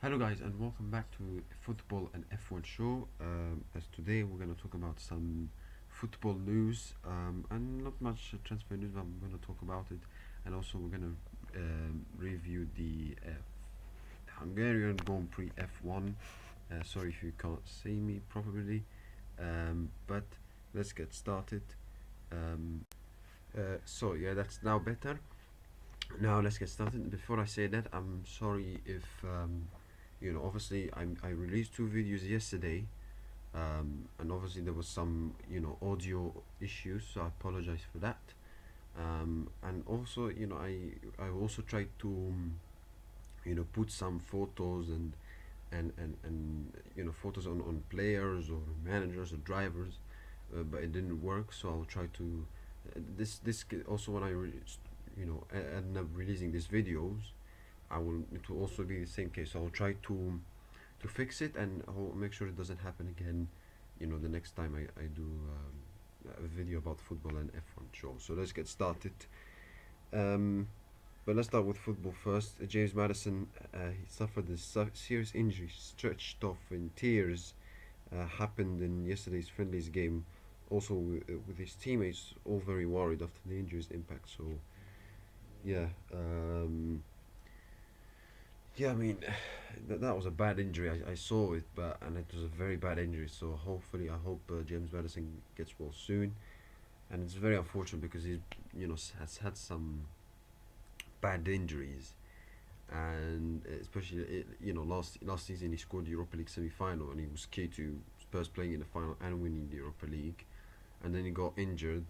Hello guys and welcome back to Football and F1 show. As today we're going to talk about some football news and not much transfer news, but I'm going to talk about it. And also we're going to review the Hungarian Grand Prix F1. Sorry if you can't see me properly, but let's get started. Um, so yeah, that's now better. Now let's get started. Before I say that, I'm sorry if obviously I released two videos yesterday, and obviously there was some audio issues, so I apologize for that. And also I also tried to put some photos and photos on players or managers or drivers, but it didn't work. So I'll try to also when end up releasing these videos, it will also be the same case. So I'll try to fix it, and I'll make sure it doesn't happen again. The next time I do a video about football and F1 show. So let's get started. Um, but let's start with football first. James Madison, he suffered a serious injury, stretched off in tears. Happened in yesterday's friendlies game. Also with his teammates, all very worried after the injury's impact. So yeah, yeah. I mean, that was a bad injury. I saw it, and it was a very bad injury. So I hope James Madison gets well soon. And it's very unfortunate because he's has had some bad injuries, and especially last season he scored the Europa League semi-final, and he was key to Spurs playing in the final and winning the Europa League. And then he got injured,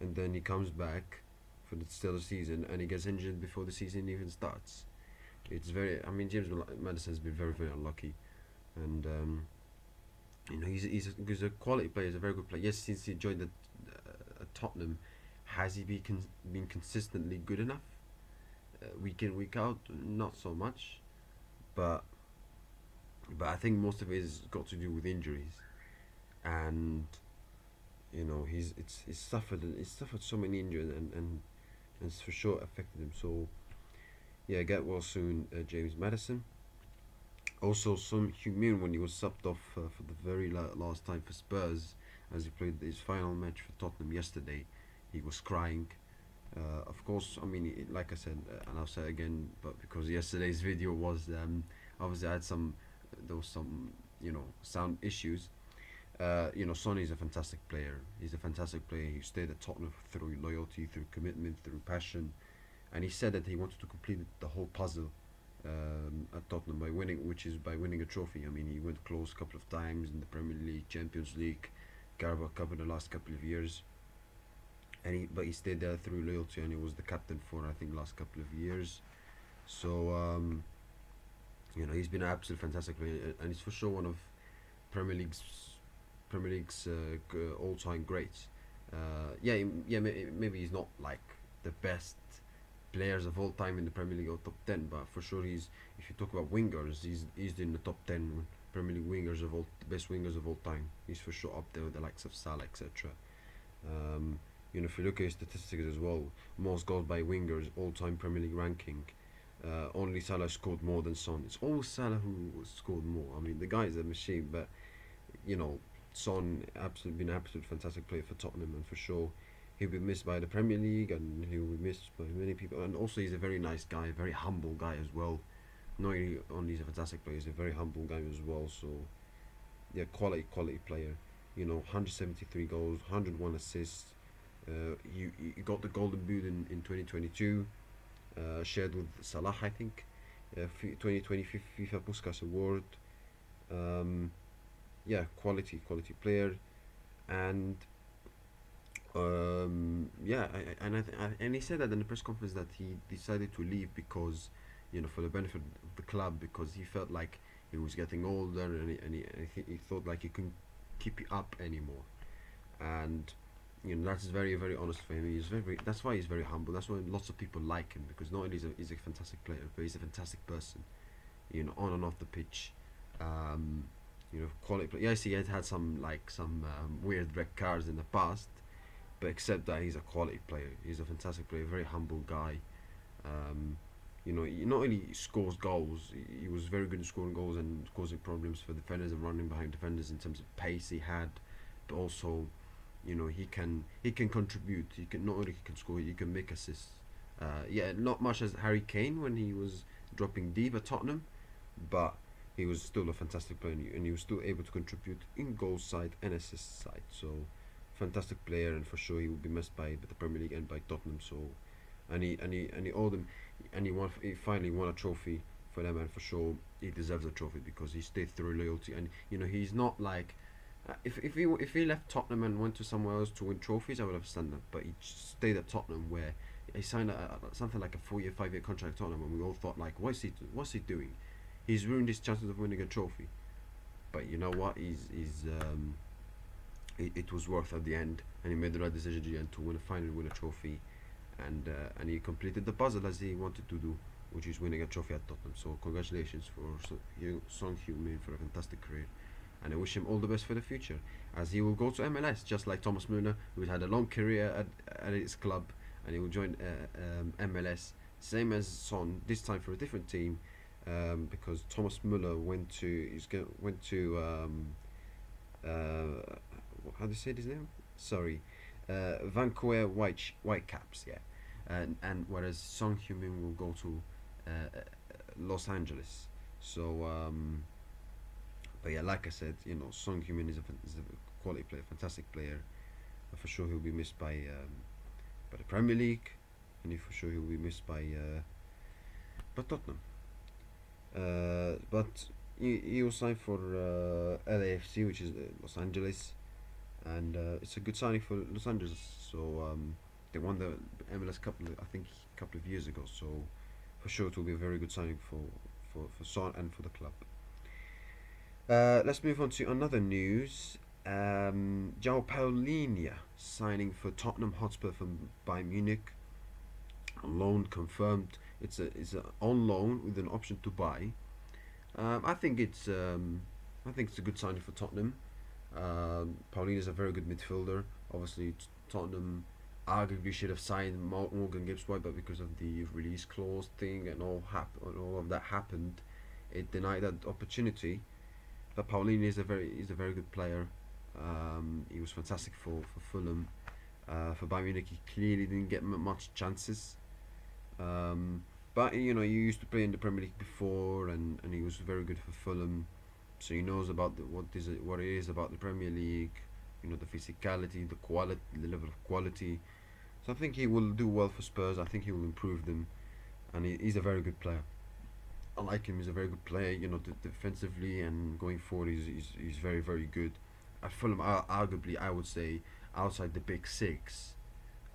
and then he comes back for the still the season, and he gets injured before the season even starts. It's very. I mean, James Madison has been very unlucky, and he's a quality player. He's a very good player. Yes, since he joined Tottenham, has he been consistently good enough? Week in week out, not so much, but I think most of it has got to do with injuries, and he's suffered so many injuries, and it's for sure affected him. So yeah, get well soon, James Madison. Also, Son Heung-min, when he was subbed off for the very last time for Spurs, as he played his final match for Tottenham yesterday, he was crying. Of course, I mean, like I said, and I'll say it again, but because yesterday's video was obviously I had there was some sound issues. Son is a fantastic player. He's a fantastic player. He stayed at Tottenham through loyalty, through commitment, through passion, and he said that he wanted to complete the whole puzzle at Tottenham by winning a trophy. I mean, he went close a couple of times in the Premier League, Champions League, Carabao Cup in the last couple of years, but he stayed there through loyalty, and he was the captain for I think last couple of years. So he's been an absolute fantastic player, and he's for sure one of Premier League's all-time greats. Maybe he's not like the best players of all time in the Premier League or top 10, but for sure if you talk about wingers, he's in the top 10 Premier League wingers of all the best wingers of all time. He's for sure up there with the likes of Salah, etc. If you look at his statistics as well, most goals by wingers, all-time Premier League ranking. Only Salah scored more than Son. It's always Salah who scored more. I mean, the guy is a machine, but Son been an absolute fantastic player for Tottenham, and for sure he'll be missed by the Premier League, and he'll be missed by many people. And also, he's a very nice guy, a very humble guy as well. Not only he's a fantastic player, he's a very humble guy as well. So, yeah, quality player. 173 goals, 101 assists. He got the Golden Boot in 2022, shared with Salah, I think. 2020 FIFA Puskas Award. Yeah, quality player, and and he said that in the press conference that he decided to leave because for the benefit of the club, because he felt like he was getting older, and he thought like he couldn't keep it up anymore. And that's very honest for him. That's why he's very humble. That's why lots of people like him, because not only he's a fantastic player, but he's a fantastic person, on and off the pitch. um, Quality player. Yes, he had some weird red cards in the past, but except that he's a quality player. He's a fantastic player, very humble guy. Um, He not only scores goals, he was very good at scoring goals and causing problems for defenders and running behind defenders in terms of pace he had, but also, he can contribute. He can not only he can score, he can make assists. Yeah, not much as Harry Kane when he was dropping deep at Tottenham, but he was still a fantastic player, and he was still able to contribute in goal side and assist side. So, fantastic player, and for sure he will be missed by the Premier League and by Tottenham. So, and he owed them, and he finally won a trophy for them, and for sure he deserves a trophy because he stayed through loyalty, and he's not like. If he left Tottenham and went to somewhere else to win trophies, I would understand that. But he stayed at Tottenham, where he signed something like a 4-year, 5-year contract at Tottenham, and we all thought like, what's he doing? He's ruined his chances of winning a trophy. But you know what? It was worth at the end, and he made the right decision at the end to finally win a trophy, and he completed the puzzle as he wanted to do, which is winning a trophy at Tottenham. So congratulations for Son Heung-min for a fantastic career, and I wish him all the best for the future, as he will go to MLS just like Thomas Müller, who had a long career at his club, and he will join MLS, same as Son, this time for a different team, because Thomas Müller went to how do you say his name? Sorry, Vancouver Whitecaps, yeah, and whereas Son Heung-min will go to Los Angeles. So, but yeah, like I said, Son Heung-min is a quality player, fantastic player. For sure, he'll be missed by the Premier League, and for sure he'll be missed by Tottenham. But he will sign for LAFC, which is Los Angeles, and it's a good signing for Los Angeles. So they won the MLS Cup, I think, a couple of years ago. So for sure it will be a very good signing for Son and for the club. Let's move on to another news. João Paulinho signing for Tottenham Hotspur from Bayern Munich. Loan confirmed. It's a on loan with an option to buy. I think it's a good signing for Tottenham. Paulinho is a very good midfielder. Obviously, Tottenham arguably should have signed Morgan Gibbs-White, but because of the release clause thing and all of that happened, it denied that opportunity. But Paulinho is a very good player. He was fantastic for Fulham. For Bayern Munich, he clearly didn't get much chances. But he used to play in the Premier League before, and he was very good for Fulham. So he knows about what it is about the Premier League. The physicality, the quality, the level of quality. So I think he will do well for Spurs. I think he will improve them, and he's a very good player. I like him. He's a very good player. Defensively and going forward, he's very, very good. At Fulham, arguably, I would say, outside the big six,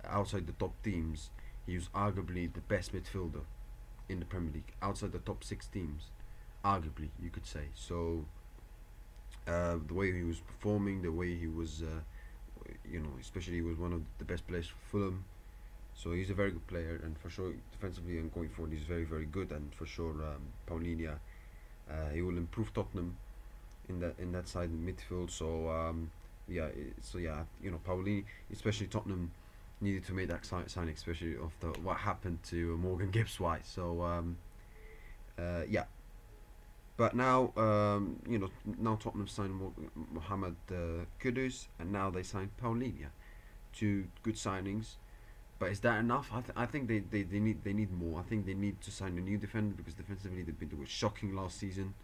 outside the top teams, he was arguably the best midfielder in the Premier League. Outside the top six teams, arguably, you could say. So, the way he was performing, the way he was, especially he was one of the best players for Fulham. So he's a very good player, and for sure defensively and going forward he's very, very good. And for sure, Paulinho, he will improve Tottenham in that side in midfield. So Paulinho, especially Tottenham, needed to make that signing, especially after what happened to Morgan Gibbs-White. So but now now Tottenham signed Mohamed Kudus, and now they signed Paulinho. Two good signings. But is that enough? I think they need more. I think they need to sign a new defender, because defensively they were shocking last season.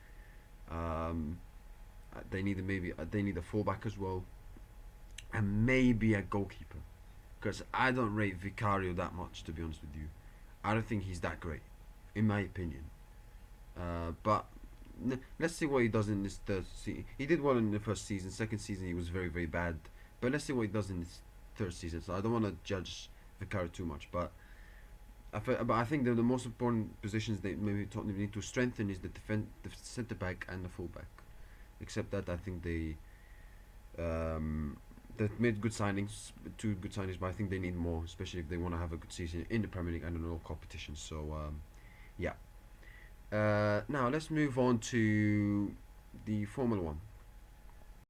They need a fullback as well, and maybe a goalkeeper, because I don't rate Vicario that much, to be honest with you. I don't think he's that great, in my opinion. But let's see what he does in this third season. He did well in the first season. Second season he was very, very bad. But let's see what he does in this third season. So I don't want to judge Vicario too much, but I think the most important positions they maybe Tottenham need to strengthen is the centre back and the full back. Except that I think they've made good signings, two good signings, but I think they need more, especially if they want to have a good season in the Premier League and in all competitions. So yeah. Now let's move on to the Formula One.